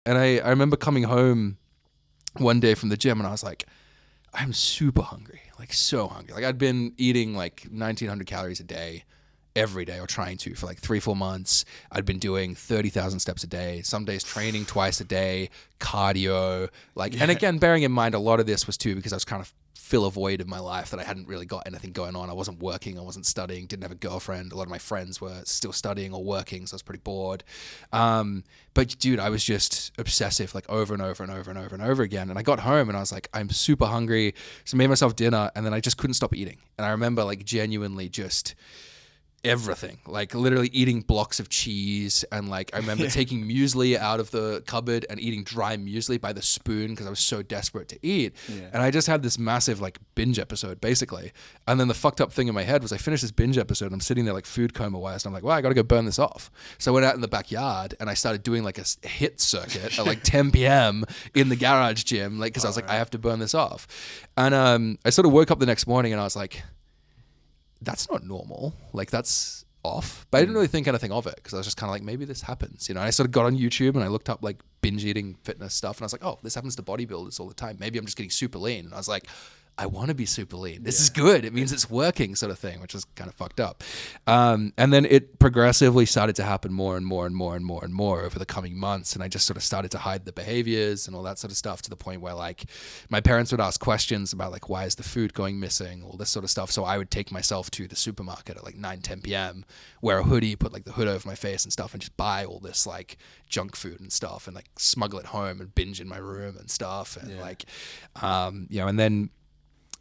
And I remember coming home one day from the gym and I was like, I'm super hungry, like so hungry. Like I'd been eating like 1900 calories a day every day, or trying to, for like 3-4 months. I'd been doing 30,000 steps a day, some days training twice a day, cardio, like, and again, bearing in mind, a lot of this was too because I was kind of fill a void in my life that I hadn't really got anything going on. I wasn't working, I wasn't studying, didn't have a girlfriend. A lot of my friends were still studying or working, so I was pretty bored. But dude, I was just obsessive, like over and over and over and over and over again. And I got home and I was like, I'm super hungry. So I made myself dinner and then I just couldn't stop eating. And I remember like genuinely just everything, like literally eating blocks of cheese, and like I remember taking muesli out of the cupboard and eating dry muesli by the spoon because I was so desperate to eat. And I just had this massive like binge episode basically. And then the fucked up thing in my head was I finished this binge episode and I'm sitting there like food coma wise, and I'm like, well, I gotta go burn this off. So I went out in the backyard and I started doing like a hit circuit at like 10 p.m. in the garage gym, like because I was like, I have to burn this off. And I sort of woke up the next morning and I was like, that's not normal. Like that's off. But I didn't really think anything of it because I was just kind of like, maybe this happens. You know, I sort of got on YouTube and I looked up like binge eating fitness stuff and I was like, oh, this happens to bodybuilders all the time. Maybe I'm just getting super lean. And I was like, I want to be super lean. This is good. It means it's working, sort of thing, which is kind of fucked up. And then it progressively started to happen more and more and more and more and more over the coming months. And I just sort of started to hide the behaviors and all that sort of stuff, to the point where like my parents would ask questions about like, why is the food going missing? All this sort of stuff. So I would take myself to the supermarket at like 9-10 p.m., wear a hoodie, put like the hood over my face and stuff, and just buy all this like junk food and stuff and like smuggle it home and binge in my room and stuff. And like, you know, and then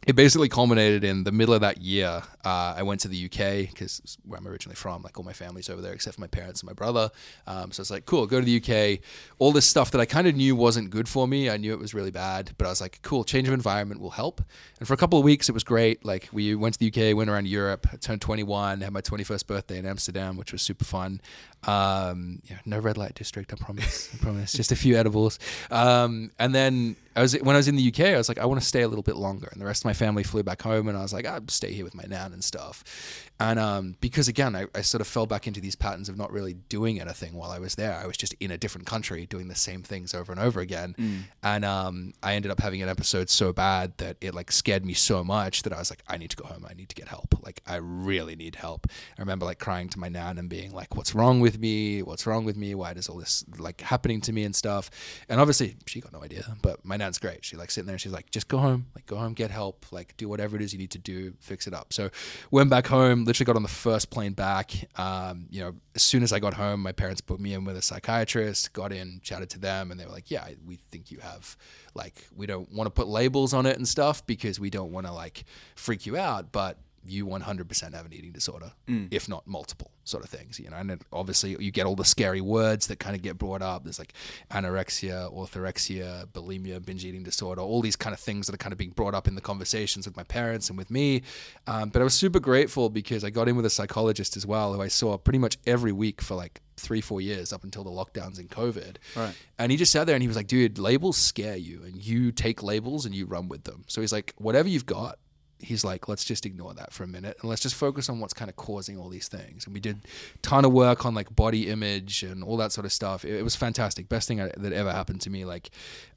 it basically culminated in the middle of that year. I went to the UK because it's where I'm originally from. Like all my family's over there except for my parents and my brother. So it's like, cool, go to the UK. All this stuff that I kind of knew wasn't good for me. I knew it was really bad, but I was like, cool, change of environment will help. And for a couple of weeks, it was great. Like we went to the UK, went around Europe, I turned 21, had my 21st birthday in Amsterdam, which was super fun. No red light district, I promise. I promise. Just a few edibles. And then when I was in the UK, I was like, I want to stay a little bit longer. And the rest of my family flew back home, and I was like, I'll stay here with my nan and stuff. And because again, I sort of fell back into these patterns of not really doing anything while I was there. I was just in a different country doing the same things over and over again. And I ended up having an episode so bad that it like scared me so much that I was like, I need to go home. I need to get help. Like I really need help. I remember like crying to my nan and being like, what's wrong with me? What's wrong with me? Why does all this like happening to me and stuff? And obviously she got no idea, but my nan's great. She like sitting there and she's like, just go home, get help, like do whatever it is you need to do, fix it up. So went back home, literally got on the first plane back. You know, as soon as I got home, my parents put me in with a psychiatrist, got in, chatted to them, and they were like, yeah, we think you have, like, we don't want to put labels on it and stuff because we don't want to like freak you out, but you 100% have an eating disorder, if not multiple sort of things, you know. And then obviously you get all the scary words that kind of get brought up. There's like anorexia, orthorexia, bulimia, binge eating disorder, all these kind of things that are kind of being brought up in the conversations with my parents and with me. But I was super grateful because I got in with a psychologist as well, who I saw pretty much every week for like 3-4 years up until the lockdowns in COVID. Right. And he just sat there and he was like, dude, labels scare you and you take labels and you run with them. So he's like, whatever you've got, he's like, let's just ignore that for a minute and let's just focus on what's kind of causing all these things. And we did a ton of work on like body image and all that sort of stuff. It was fantastic. Best thing that ever happened to me. Like,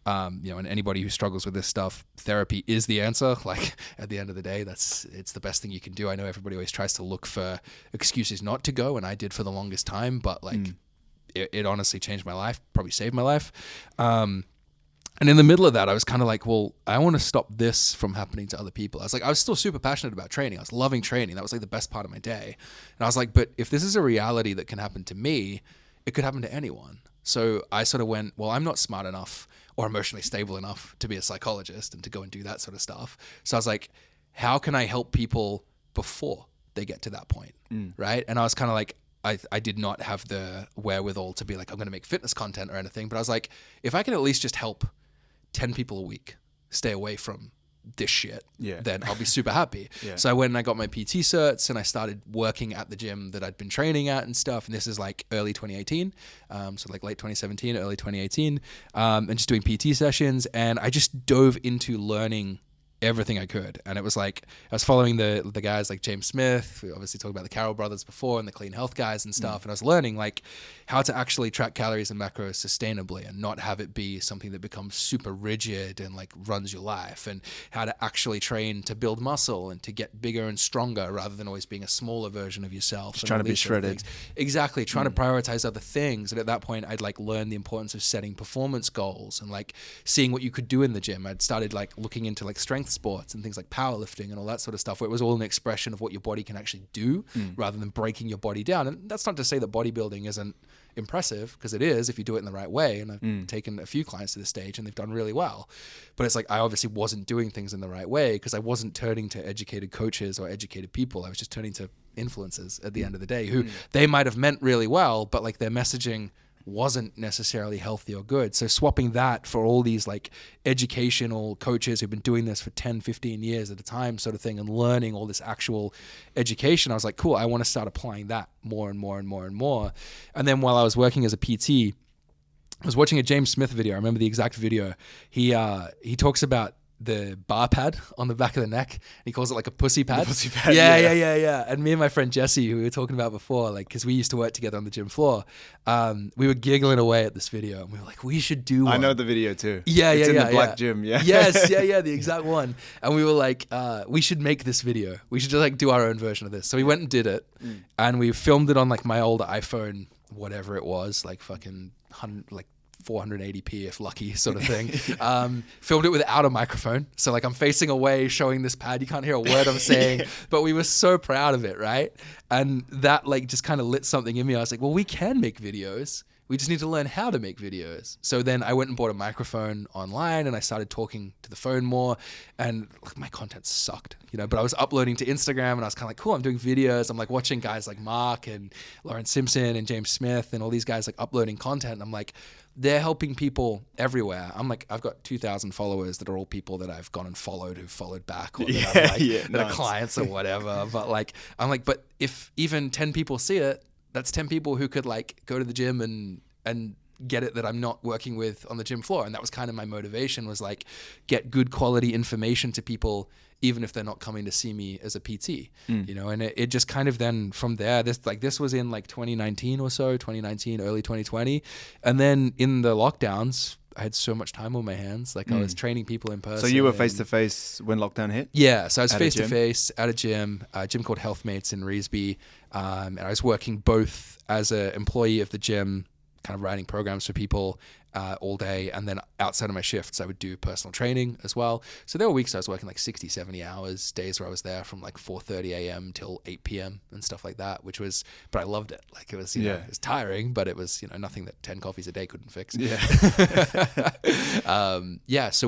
you know, and anybody who struggles with this stuff, therapy is the answer. Like at the end of the day, it's the best thing you can do. I know everybody always tries to look for excuses not to go, and I did for the longest time, but like it honestly changed my life, probably saved my life. And in the middle of that, I was kind of like, well, I want to stop this from happening to other people. I was still super passionate about training. I was loving training. That was like the best part of my day. And I was like, but if this is a reality that can happen to me, it could happen to anyone. So I sort of went, well, I'm not smart enough or emotionally stable enough to be a psychologist and to go and do that sort of stuff. So I was like, how can I help people before they get to that point? Right. And I was kind of like, I did not have the wherewithal to be like, I'm going to make fitness content or anything. But I was like, if I can at least just help 10 people a week stay away from this shit, then I'll be super happy. So I went and I got my PT certs and I started working at the gym that I'd been training at and stuff. And this is like early 2018. So like late 2017, early 2018, and just doing PT sessions. And I just dove into learning everything I could. And it was like, I was following the guys like James Smith, we obviously talked about the Carroll brothers before, and the clean health guys and stuff. And I was learning like how to actually track calories and macros sustainably and not have it be something that becomes super rigid and like runs your life, and how to actually train to build muscle and to get bigger and stronger rather than always being a smaller version of yourself. Just trying to be shredded. Exactly. Trying to prioritize other things. And at that point, I'd like learned the importance of setting performance goals and like seeing what you could do in the gym. I'd started like looking into like strength sports and things like powerlifting and all that sort of stuff, where it was all an expression of what your body can actually do rather than breaking your body down. And that's not to say that bodybuilding isn't impressive, because it is if you do it in the right way. And I've taken a few clients to this stage and they've done really well. But it's like I obviously wasn't doing things in the right way because I wasn't turning to educated coaches or educated people. I was just turning to influencers at the end of the day who they might have meant really well, but like their messaging wasn't necessarily healthy or good. So swapping that for all these like educational coaches who've been doing this for 10, 15 years at a time sort of thing, and learning all this actual education, I was like, cool, I want to start applying that more and more and more and more. And then while I was working as a PT, I was watching a James Smith video. I remember the exact video. He talks about the bar pad on the back of the neck. He calls it like a pussy pad. Pussy pad. Yeah. And me and my friend Jesse, who we were talking about before, like, because we used to work together on the gym floor, we were giggling away at this video, and we were like, we should do one. I know the video too. It's in the black gym. Yeah. Yes. The exact one. And we were like, we should make this video. We should just like do our own version of this. So we went and did it, and we filmed it on like my old iPhone, whatever it was, like fucking 480p if lucky sort of thing. Filmed it without a microphone. So like I'm facing away showing this pad. You can't hear a word I'm saying, but we were so proud of it, right? And that like just kind of lit something in me. I was like, well, we can make videos. We just need to learn how to make videos. So then I went and bought a microphone online and I started talking to the phone more, and my content sucked, but I was uploading to Instagram and I was kind of like, cool, I'm doing videos. I'm like watching guys like Mark and Lauren Simpson and James Smith and all these guys like uploading content. And I'm like, they're helping people everywhere. I'm like, I've got 2,000 followers that are all people that I've gone and followed, who've followed back, or that are clients or whatever. But like, I'm like, but if even 10 people see it, that's 10 people who could like go to the gym and get it that I'm not working with on the gym floor. And that was kind of my motivation, was like get good quality information to people, even if they're not coming to see me as a PT, and it just kind of then from there, this was in like 2019 or so, 2019, early 2020. And then in the lockdowns, I had so much time on my hands. Like I was training people in person. So you were face-to-face when lockdown hit? Yeah. So I was face-to-face at a gym called Healthmates in Revesby. And I was working both as an employee of the gym, kind of writing programs for people all day, and then outside of my shifts I would do personal training as well. So there were weeks I was working like 60, 70 hours, days where I was there from like 4:30 a.m. till 8 p.m. and stuff like that, but I loved it. Like it was, it was tiring, but it was, nothing that 10 coffees a day couldn't fix. So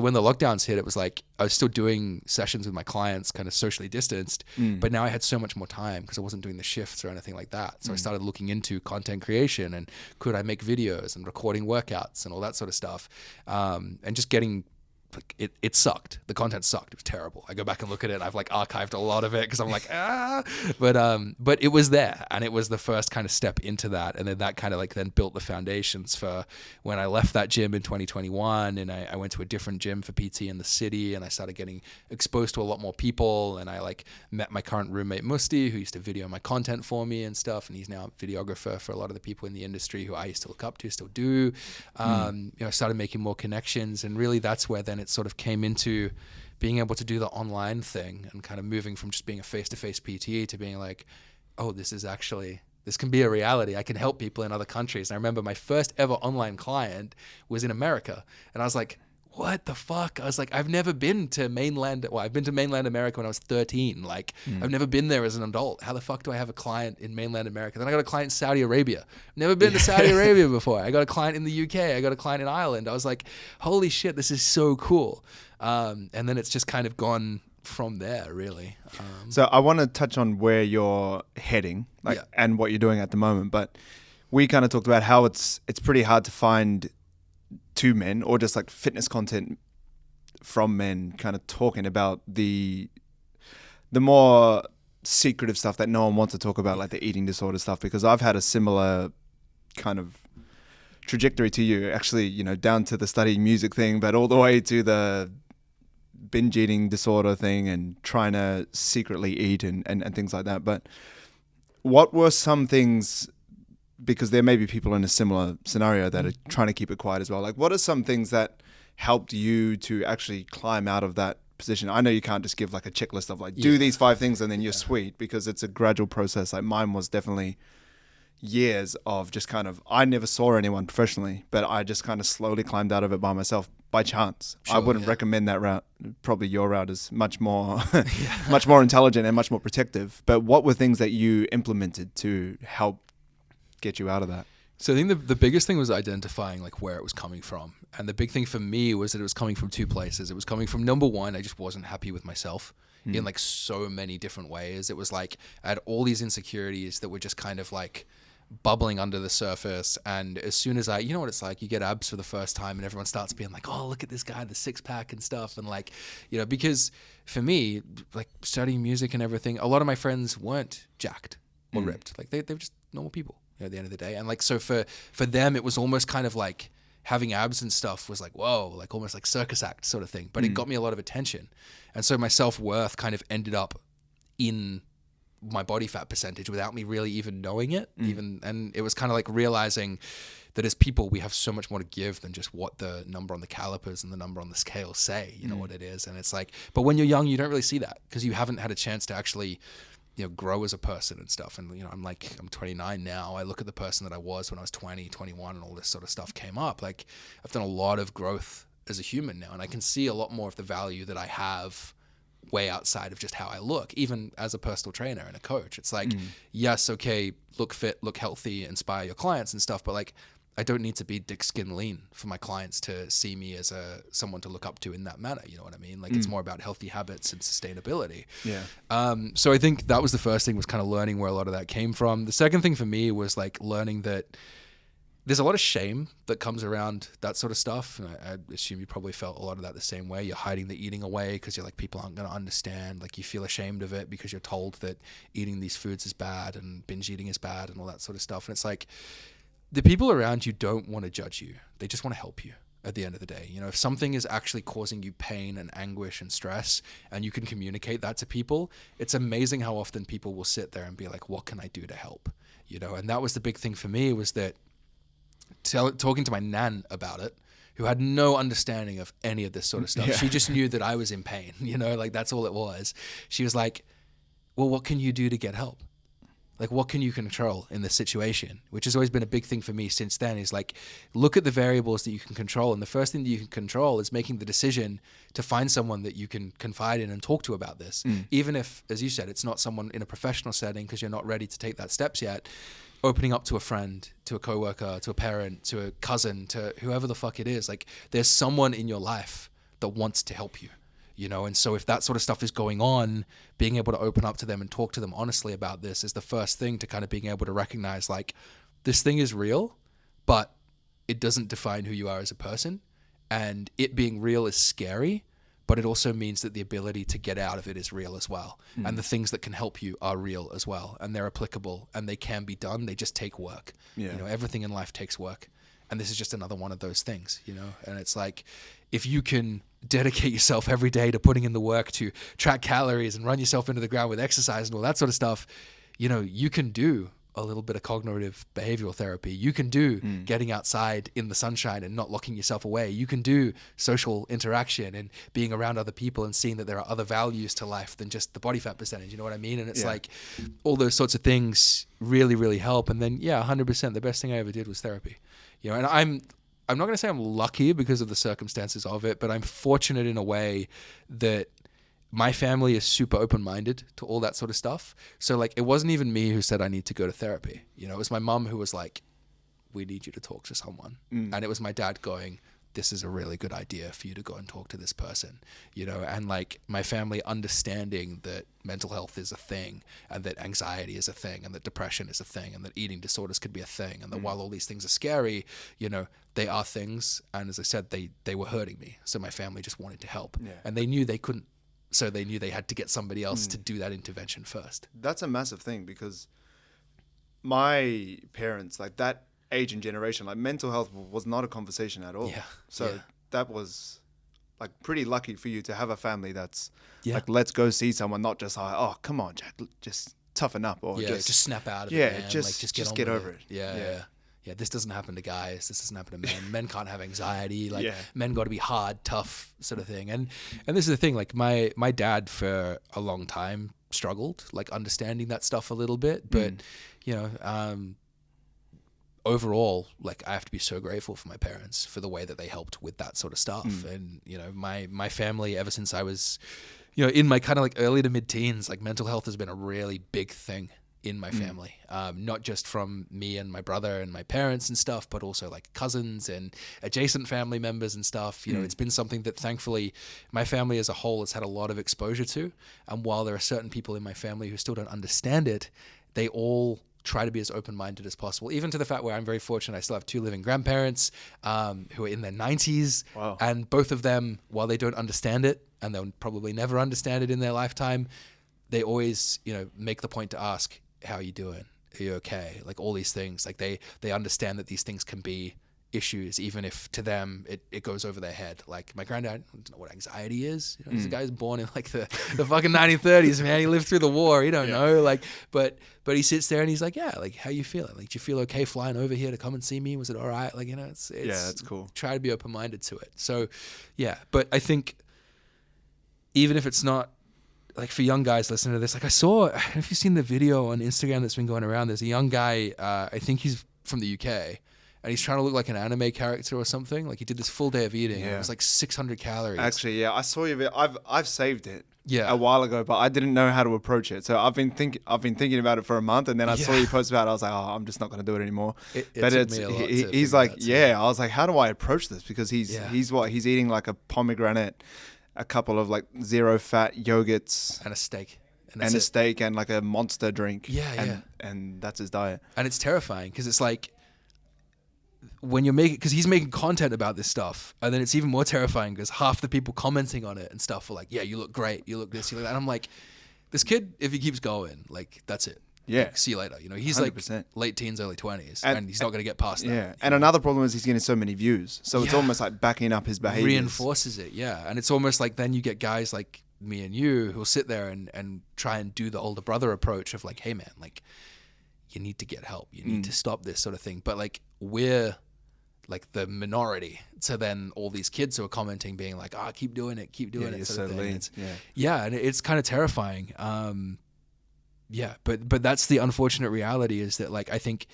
when the lockdowns hit, it was like I was still doing sessions with my clients, kind of socially distanced, but now I had so much more time because I wasn't doing the shifts or anything like that. So I started looking into content creation and could I make videos and recording workouts and all that sort of stuff, and just getting it sucked. The content sucked. It was terrible. I go back and look at it. I've like archived a lot of it because I'm like, but it was there, and it was the first kind of step into that. And then that kind of like then built the foundations for when I left that gym in 2021 and I went to a different gym for PT in the city, and I started getting exposed to a lot more people. And I like met my current roommate Musti, who used to video my content for me and stuff. And he's now a videographer for a lot of the people in the industry who I used to look up to, still do. I started making more connections, and really that's where then it sort of came into being able to do the online thing and kind of moving from just being a face-to-face PT to being like, oh, this can be a reality. I can help people in other countries. And I remember my first ever online client was in America, and I was like, what the fuck? I was like, I've never been to mainland. Well, I've been to mainland America when I was 13. Like, I've never been there as an adult. How the fuck do I have a client in mainland America? Then I got a client in Saudi Arabia. Never been to Saudi Arabia before. I got a client in the UK. I got a client in Ireland. I was like, holy shit, this is so cool. And then it's just kind of gone from there, really. So I want to touch on where you're heading, and what you're doing at the moment. But we kind of talked about how it's pretty hard to find two men or just like fitness content from men kind of talking about the more secretive stuff that no one wants to talk about, like the eating disorder stuff, because I've had a similar kind of trajectory to you, actually, down to the studying music thing, but all the way to the binge eating disorder thing and trying to secretly eat and things like that. But what were some things, because there may be people in a similar scenario that are trying to keep it quiet as well. Like, what are some things that helped you to actually climb out of that position? I know you can't just give like a checklist of like, do these 5 things and then you're sweet, because it's a gradual process. Like mine was definitely years of just kind of, I never saw anyone professionally, but I just kind of slowly climbed out of it by myself by chance. Sure, I wouldn't recommend that route. Probably your route is much more, much more intelligent and much more protective. But what were things that you implemented to help get you out of that? So I think the biggest thing was identifying like where it was coming from. And the big thing for me was that it was coming from 2 places. It was coming from, number one, I just wasn't happy with myself in like so many different ways. It was like I had all these insecurities that were just kind of like bubbling under the surface. And as soon as you know what it's like, you get abs for the first time and everyone starts being like, oh, look at this guy, the 6-pack and stuff. And like, you know, because for me, like studying music and everything, a lot of my friends weren't jacked or ripped. Like they were just normal people at the end of the day. And like, so for them, it was almost kind of like having abs and stuff was like, whoa, like almost like circus act sort of thing. But it got me a lot of attention. And so my self-worth kind of ended up in my body fat percentage without me really even knowing it. And it was kind of like realizing that as people, we have so much more to give than just what the number on the calipers and the number on the scale say, you know what it is. And it's like, but when you're young, you don't really see that because you haven't had a chance to actually, you know, grow as a person and stuff. And, you know, I'm 29 now. I look at the person that I was when I was 20, 21 and all this sort of stuff came up. Like I've done a lot of growth as a human now, and I can see a lot more of the value that I have way outside of just how I look, even as a personal trainer and a coach. It's like, yes, okay, look fit, look healthy, inspire your clients and stuff, but like, I don't need to be dick skin lean for my clients to see me as someone to look up to in that manner. You know what I mean? Like it's more about healthy habits and sustainability. Yeah. So I think that was the first thing, was kind of learning where a lot of that came from. The second thing for me was like learning that there's a lot of shame that comes around that sort of stuff. And I assume you probably felt a lot of that the same way. You're hiding the eating away because you're like, people aren't going to understand. Like you feel ashamed of it because you're told that eating these foods is bad and binge eating is bad and all that sort of stuff. And it's like, the people around you don't want to judge you. They just want to help you at the end of the day. You know, if something is actually causing you pain and anguish and stress and you can communicate that to people, it's amazing how often people will sit there and be like, what can I do to help? You know, and that was the big thing for me, was that talking to my nan about it, who had no understanding of any of this sort of stuff. She just knew that I was in pain, you know, like that's all it was. She was like, well, what can you do to get help? Like, what can you control in this situation? Which has always been a big thing for me since then, is like, look at the variables that you can control. And the first thing that you can control is making the decision to find someone that you can confide in and talk to about this. Even if, as you said, it's not someone in a professional setting because you're not ready to take that steps yet. Opening up to a friend, to a coworker, to a parent, to a cousin, to whoever the fuck it is. Like, there's someone in your life that wants to help you. You know, and so if that sort of stuff is going on, being able to open up to them and talk to them honestly about this is the first thing to kind of being able to recognize, like, this thing is real, but it doesn't define who you are as a person. And it being real is scary, but it also means that the ability to get out of it is real as well. And the things that can help you are real as well. And they're applicable and they can be done. They just take work. You know, everything in life takes work. And this is just another one of those things, you know? And it's like, if you can dedicate yourself every day to putting in the work to track calories and run yourself into the ground with exercise and all that sort of stuff, you know, you can do a little bit of cognitive behavioral therapy. You can do getting outside in the sunshine and not locking yourself away. You can do social interaction and being around other people and seeing that there are other values to life than just the body fat percentage. You know what I mean? And it's like all those sorts of things really, really help. And then, 100%, the best thing I ever did was therapy. You know, and I'm not going to say I'm lucky because of the circumstances of it, but I'm fortunate in a way that my family is super open-minded to all that sort of stuff. So like, it wasn't even me who said I need to go to therapy. You know, it was my mum who was like, we need you to talk to someone. And it was my dad going, this is a really good idea for you to go and talk to this person, you know, and like my family understanding that mental health is a thing and that anxiety is a thing and that depression is a thing and that eating disorders could be a thing. And that while all these things are scary, you know, they are things. And as I said, they were hurting me. So my family just wanted to help and they knew they couldn't. So they knew they had to get somebody else to do that intervention first. That's a massive thing because my parents, like that age and generation, like mental health was not a conversation at all. So that was like pretty lucky for you to have a family that's Yeah. like, let's go see someone, not just like, oh, come on, Jack, just toughen up, or just snap out of it, yeah, man. just like, just get on with over it. Yeah, this doesn't happen to guys. This doesn't happen to men. Men can't have anxiety. Like, Yeah. men got to be hard, tough, sort of thing. And this is the thing. Like, my dad for a long time struggled, like, understanding that stuff a little bit. But you know, overall, like, I have to be so grateful for my parents for the way that they helped with that sort of stuff. And you know, my family, ever since I was, you know, in my kind of like early to mid teens, like, mental health has been a really big thing in my family, not just from me and my brother and my parents and stuff, but also like cousins and adjacent family members and stuff. You know, it's been something that thankfully my family as a whole has had a lot of exposure to. And while there are certain people in my family who still don't understand it, they all try to be as open-minded as possible, even to the fact where I'm very fortunate. I still have 2 living grandparents who are in their 90s. Wow. And both of them, while they don't understand it, and they'll probably never understand it in their lifetime, they always, you know, make the point to ask, how are you doing? Are you okay? Like, all these things, like they understand that these things can be issues, even if to them it goes over their head. Like, my granddad doesn't know what anxiety is. You know, he's a guy who's born in like the fucking 1930s, man. He lived through the war. He don't know. Like, but he sits there and he's like, yeah, like, how you feeling? Like, do you feel okay flying over here to come and see me? Was it all right? Like, you know, it's yeah, that's cool. Try to be open-minded to it. So, yeah. But I think even if it's not, like, for young guys listening to this, like, I don't know if you've seen the video on Instagram that's been going around. There's a young guy, I think he's from the UK, and he's trying to look like an anime character or something. Like, he did this full day of eating. Yeah. It was like 600 calories. Actually, yeah, I saw your video. I've saved it Yeah. a while ago, but I didn't know how to approach it. So I've been thinking about it for a month, and then I saw you post about it. I was like, oh, I'm just not going to do it anymore. But he's like, yeah. I was like, how do I approach this? Because he's eating like a pomegranate, a couple of like 0 fat yogurts, and a steak. And a steak and like a monster drink. Yeah. And that's his diet. And it's terrifying because it's like, when you're making, because he's making content about this stuff, and then it's even more terrifying because half the people commenting on it and stuff are like, yeah, you look great, you look this, you look that. And I'm like, this kid, if he keeps going, like, that's it. Yeah. Like, see you later. You know, he's 100%. like late teens, early 20s, and he's not going to get past that. Yeah. And another problem is he's getting so many views. So it's almost like backing up his behavior. Reinforces it, yeah. And it's almost like then you get guys like me and you who'll sit there and try and do the older brother approach of like, hey man, like, you need to get help. You need to stop this sort of thing. But like, we're like the minority. So then all these kids who are commenting being like, keep doing it, keep doing it. Sort of thing. And it's kind of terrifying. But that's the unfortunate reality, is that like, I think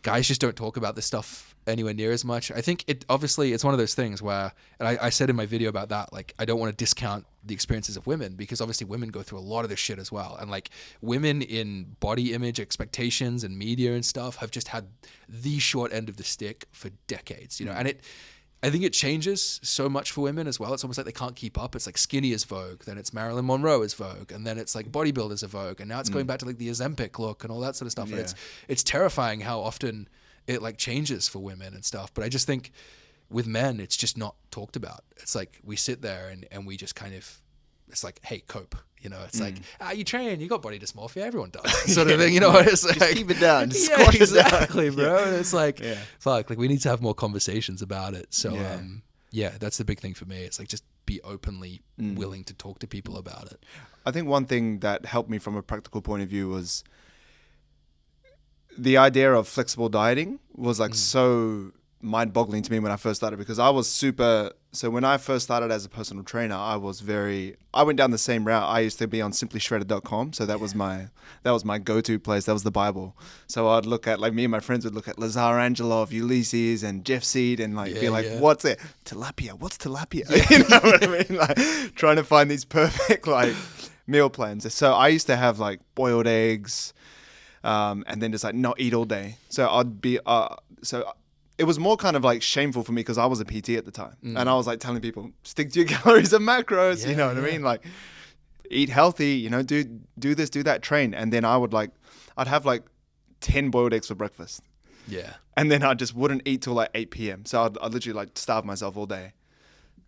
guys just don't talk about this stuff anywhere near as much. I think it's one of those things where, and I said in my video about that, like, I don't want to discount the experiences of women, because obviously women go through a lot of this shit as well. And like, women in body image expectations and media and stuff have just had the short end of the stick for decades, you know, and I think it changes so much for women as well. It's almost like they can't keep up. It's like skinny is Vogue, then it's Marilyn Monroe is Vogue, and then it's like bodybuilders are Vogue, and now it's going back to like the Ozempic look and all that sort of stuff. Yeah. And it's terrifying how often it like changes for women and stuff. But I just think with men, it's just not talked about. It's like we sit there and we just kind of, it's like, hey, cope. You know, it's like, you train, you got body dysmorphia, everyone does, sort of thing. You know, it's like, just keep it down, just squash exactly, it down. bro. And it's like, fuck, like we need to have more conversations about it. So, that's the big thing for me. It's like, just be openly willing to talk to people about it. I think one thing that helped me from a practical point of view was the idea of flexible dieting was like so mind-boggling to me when I first started, because I was so when I first started as a personal trainer, I went down the same route. I used to be on simplyshredded.com, so that was my go-to place. That was the Bible. So I'd look at, like, me and my friends would look at Lazar Angelov, Ulysses, and Jeff Seed, and like be like, what's it? Tilapia. What's tilapia? You know what I mean? Like, trying to find these perfect like meal plans. So I used to have like boiled eggs, and then just like not eat all day. So I'd be it was more kind of like shameful for me because I was a PT at the time, and I was like telling people, stick to your calories and macros. You know what I mean? Like, eat healthy. You know, do this, do that, train. And then I'd have like 10 boiled eggs for breakfast. Yeah. And then I just wouldn't eat till like 8 p.m. So I'd literally like starve myself all day,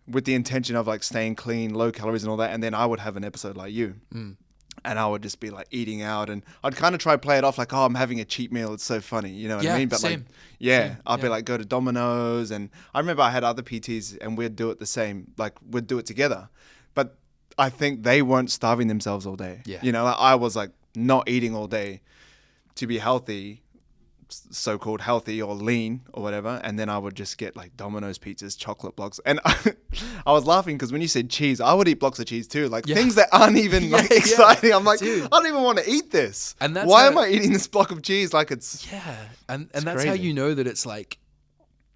with the intention of like staying clean, low calories and all that. And then I would have an episode like you. and I would just be like eating out, and I'd kind of try to play it off like, oh, I'm having a cheat meal. It's so funny, you know what I mean? But same. like, yeah, Same. I'd be like, go to Domino's, and I remember I had other PTs, and we'd do it the same, like we'd do it together. But I think they weren't starving themselves all day. Yeah. You know, like, I was like not eating all day to be healthy, so-called healthy or lean or whatever, and then I would just get like Domino's pizzas, chocolate blocks, and I was laughing because when you said cheese, I would eat blocks of cheese too, like things that aren't even like exciting. I'm like, dude, I don't even want to eat this. And that's why am I eating this block of cheese? Like it's and that's crazy. how you know that it's like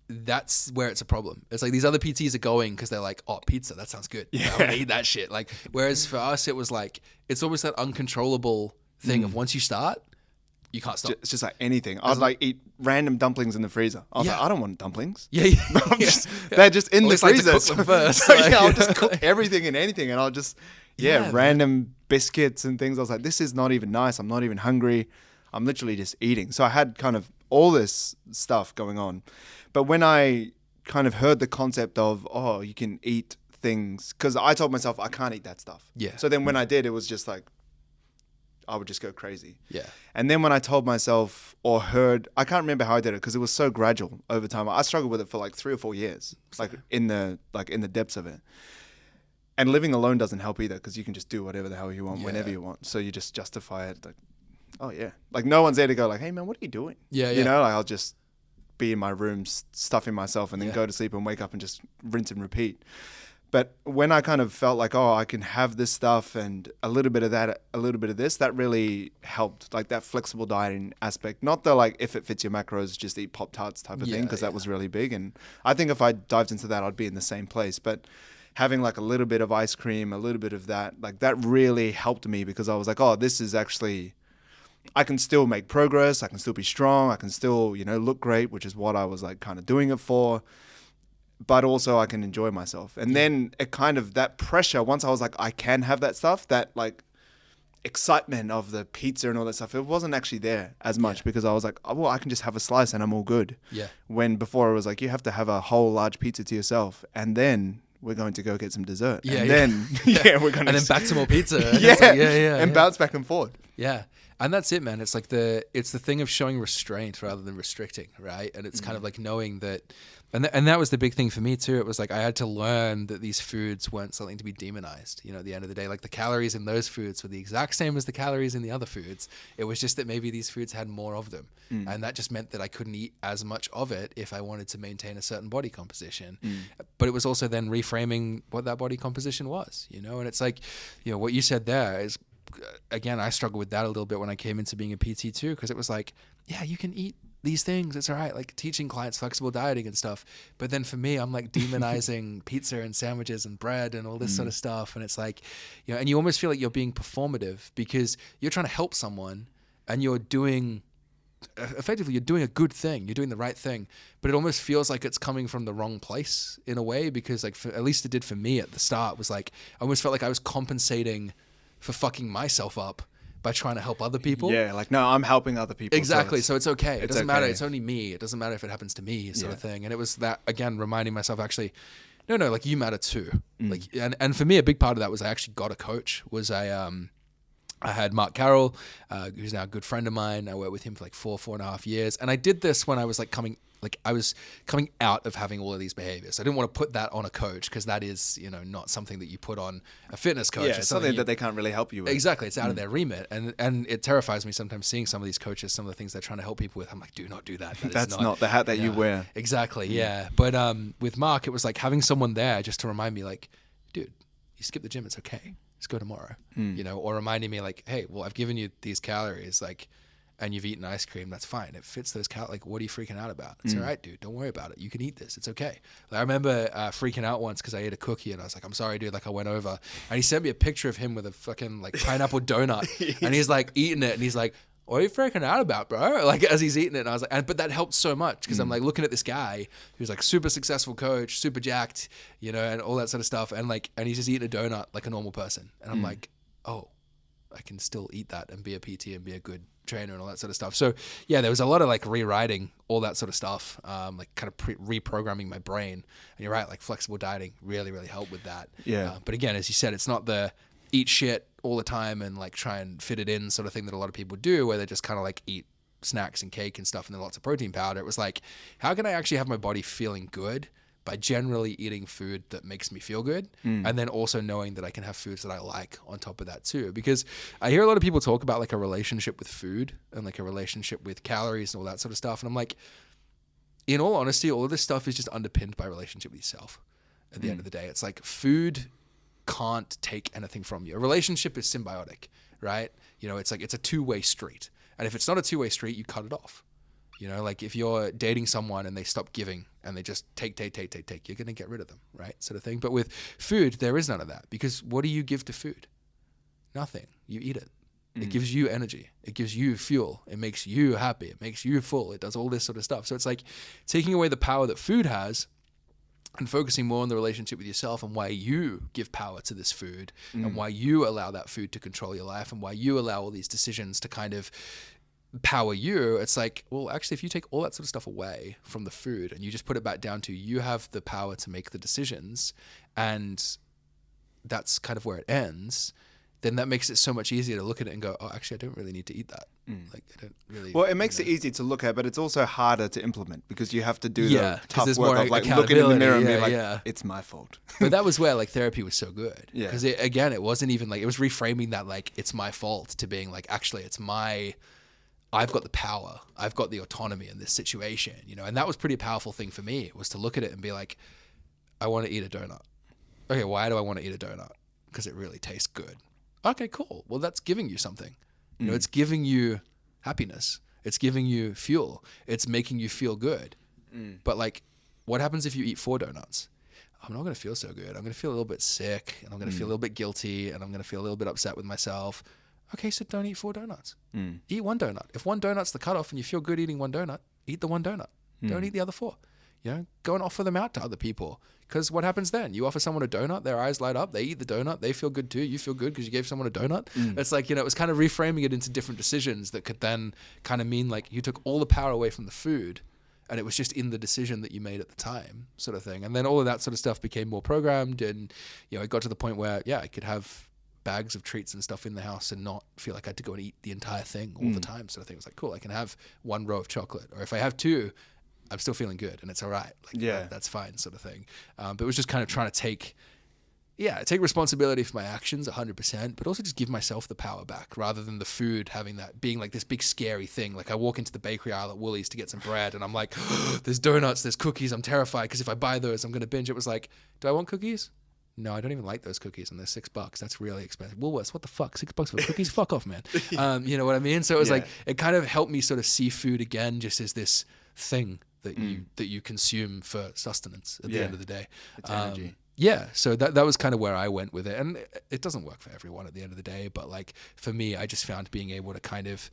that's where it's a problem. It's like these other PTs are going because they're like, oh, pizza, that sounds good. Yeah, I'm gonna eat that shit. Like, whereas for us, it was like it's almost that uncontrollable thing of once you start, you can't stop. It's just like anything. I'd like eat random dumplings in the freezer. I was like, I don't want dumplings. They're just in the freezer. Like to cook them first. So, I'll just cook everything and anything, and I'll just random biscuits and things. I was like, this is not even nice. I'm not even hungry. I'm literally just eating. So I had kind of all this stuff going on, but when I kind of heard the concept of you can eat things, because I told myself I can't eat that stuff. Yeah. So then when I did, it was just like, I would just go crazy. Yeah. And then when I told myself or heard, I can't remember how I did it because it was so gradual over time. I struggled with it for like 3 or 4 years, like in the depths of it. And living alone doesn't help either because you can just do whatever the hell you want whenever you want. So you just justify it like, oh yeah. Like no one's there to go like, hey man, what are you doing? Yeah. You know, like I'll just be in my room stuffing myself and then go to sleep and wake up and just rinse and repeat. But when I kind of felt like, I can have this stuff and a little bit of that, a little bit of this, that really helped, like that flexible dieting aspect. Not the like, if it fits your macros, just eat Pop-Tarts type of thing, because that was really big. And I think if I dived into that, I'd be in the same place. But having like a little bit of ice cream, a little bit of that, like that really helped me because I was like, this is actually, I can still make progress. I can still be strong. I can still, look great, which is what I was like kind of doing it for. But also I can enjoy myself. And then it kind of, that pressure, once I was like, I can have that stuff, that like excitement of the pizza and all that stuff, it wasn't actually there as much because I was like, I can just have a slice and I'm all good. Yeah. When before it was like, you have to have a whole large pizza to yourself and then we're going to go get some dessert. Yeah. And then, we're going to. And then back to more pizza. And bounce back and forth. Yeah. And that's it, man. It's like it's the thing of showing restraint rather than restricting, right? And it's kind of like knowing that, and that was the big thing for me too. It was like I had to learn that these foods weren't something to be demonized. At the end of the day, like the calories in those foods were the exact same as the calories in the other foods. It was just that maybe these foods had more of them, and that just meant that I couldn't eat as much of it if I wanted to maintain a certain body composition. But it was also then reframing what that body composition was, and it's like, what you said there is. Again, I struggled with that a little bit when I came into being a PT too, because it was like, yeah, you can eat these things. It's all right. Like teaching clients flexible dieting and stuff. But then for me, I'm like demonizing pizza and sandwiches and bread and all this sort of stuff. And it's like, and you almost feel like you're being performative because you're trying to help someone and you're doing, effectively, you're doing a good thing. You're doing the right thing. But it almost feels like it's coming from the wrong place in a way because like, at least it did for me at the start, was like, I almost felt like I was compensating for fucking myself up by trying to help other people. Yeah, like, no, I'm helping other people. Exactly. So it's okay. It doesn't matter. It's only me. It doesn't matter if it happens to me, sort of thing. And it was that, again, reminding myself actually, no, like you matter too. Like, and for me, a big part of that was I actually got a coach. I had Mark Carroll, who's now a good friend of mine. I worked with him for like 4.5 years. And I did this when I was like coming out of having all of these behaviors. I didn't want to put that on a coach because that is, not something that you put on a fitness coach. Yeah, it's something that they can't really help you with. Exactly. It's out of their remit. And it terrifies me sometimes seeing some of these coaches, some of the things they're trying to help people with. I'm like, do not do that. That's not the hat that you wear. Exactly. Yeah. But with Mark, it was like having someone there just to remind me like, dude, you skip the gym. It's okay. Just go tomorrow, or reminding me like, hey, well, I've given you these calories, like, and you've eaten ice cream, that's fine. It fits those calories. Like, what are you freaking out about? It's all right, dude. Don't worry about it. You can eat this. It's okay. Like, I remember freaking out once because I ate a cookie and I was like, I'm sorry, dude. Like, I went over and he sent me a picture of him with a fucking like pineapple donut and he's like eating it and he's like, what are you freaking out about, bro? Like, as he's eating it. And I was like, but that helped so much because I'm like looking at this guy who's like super successful coach, super jacked, and all that sort of stuff. And like, and he's just eating a donut like a normal person. And I'm like, oh, I can still eat that and be a PT and be a good trainer and all that sort of stuff. So yeah, there was a lot of like rewriting all that sort of stuff, like kind of reprogramming my brain. And you're right, like flexible dieting really, really helped with that. Yeah. But again, as you said, it's not the eat shit all the time and like try and fit it in sort of thing that a lot of people do, where they just kind of like eat snacks and cake and stuff and then lots of protein powder. It was like, how can I actually have my body feeling good by generally eating food that makes me feel good, and then also knowing that I can have foods that I like on top of that too? Because I hear a lot of people talk about like a relationship with food and like a relationship with calories and all that sort of stuff, and I'm like, in all honesty, all of this stuff is just underpinned by relationship with yourself. At the end of the day, it's like food can't take anything from you. A relationship is symbiotic, right? You know, it's like it's a two-way street, and if it's not a two-way street, you cut it off. You know, like if you're dating someone and they stop giving and they just take, you're going to get rid of them, right? Sort of thing. But with food, there is none of that, because what do you give to food? Nothing. You eat it. It gives you energy. It gives you fuel. It makes you happy. It makes you full. It does all this sort of stuff. So it's like taking away the power that food has and focusing more on the relationship with yourself and why you give power to this food and why you allow that food to control your life and why you allow all these decisions to kind of power you. It's like, well, actually, if you take all that sort of stuff away from the food and you just put it back down to you have the power to make the decisions, and that's kind of where it ends, then that makes it so much easier to look at it and go, oh, actually, I don't really need to eat that. Like, I don't really. Well, it makes it easy to look at, but it's also harder to implement because you have to do the tough there's work more of like looking in the mirror and being like, yeah. it's my fault. But that was where like therapy was so good. Yeah. Because again, it wasn't even like, it was reframing that like, it's my fault to being like, actually, I've got the power. I've got the autonomy in this situation, you know? And that was pretty powerful thing for me, was to look at it and be like, I want to eat a donut. Okay, why do I want to eat a donut? Because it really tastes good. Okay, cool. Well, that's giving you something. You know, it's giving you happiness. It's giving you fuel. It's making you feel good. But like, what happens if you eat 4 donuts? I'm not going to feel so good. I'm going to feel a little bit sick, and I'm going to feel a little bit guilty, and I'm going to feel a little bit upset with myself. Okay, so don't eat 4 donuts. Eat 1 donut. If 1 donut's the cutoff and you feel good eating 1 donut, eat the 1 donut. Don't eat the other 4. You know, go and offer them out to other people. Because what happens then? You offer someone a donut, their eyes light up, they eat the donut, they feel good too, you feel good because you gave someone a donut. It's like, you know, it was kind of reframing it into different decisions that could then kind of mean like you took all the power away from the food, and it was just in the decision that you made at the time, sort of thing. And then all of that sort of stuff became more programmed, and, you know, it got to the point where, yeah, I could have bags of treats and stuff in the house and not feel like I had to go and eat the entire thing all the time, sort of thing. It was like, cool, I can have 1 row of chocolate, or if I have 2, I'm still feeling good and it's all right. Like, yeah, that's fine, sort of thing. But it was just kind of trying to take responsibility for my actions 100%, but also just give myself the power back, rather than the food having that being like this big scary thing. Like I walk into the bakery aisle at Woolies to get some bread and I'm like, oh, there's donuts, there's cookies. I'm terrified because if I buy those, I'm going to binge. It was like, do I want cookies? No, I don't even like those cookies, and they're $6. That's really expensive. Woolworths, what the fuck? $6 for cookies? Fuck off, man. You know what I mean? So it was like, it kind of helped me sort of see food again just as this thing that you consume for sustenance at the end of the day. It's energy. Yeah, so that was kind of where I went with it, and it doesn't work for everyone at the end of the day. But like for me, I just found being able to kind of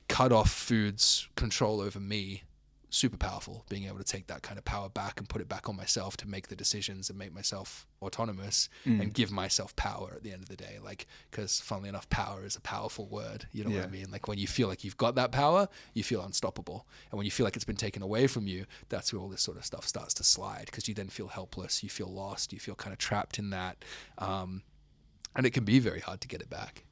cut off food's control over me super powerful. Being able to take that kind of power back and put it back on myself to make the decisions and make myself autonomous and give myself power at the end of the day. Like, because funnily enough, power is a powerful word. You know what I mean? Like when you feel like you've got that power, you feel unstoppable. And when you feel like it's been taken away from you, that's where all this sort of stuff starts to slide, because you then feel helpless, you feel lost, you feel kind of trapped in that. And it can be very hard to get it back.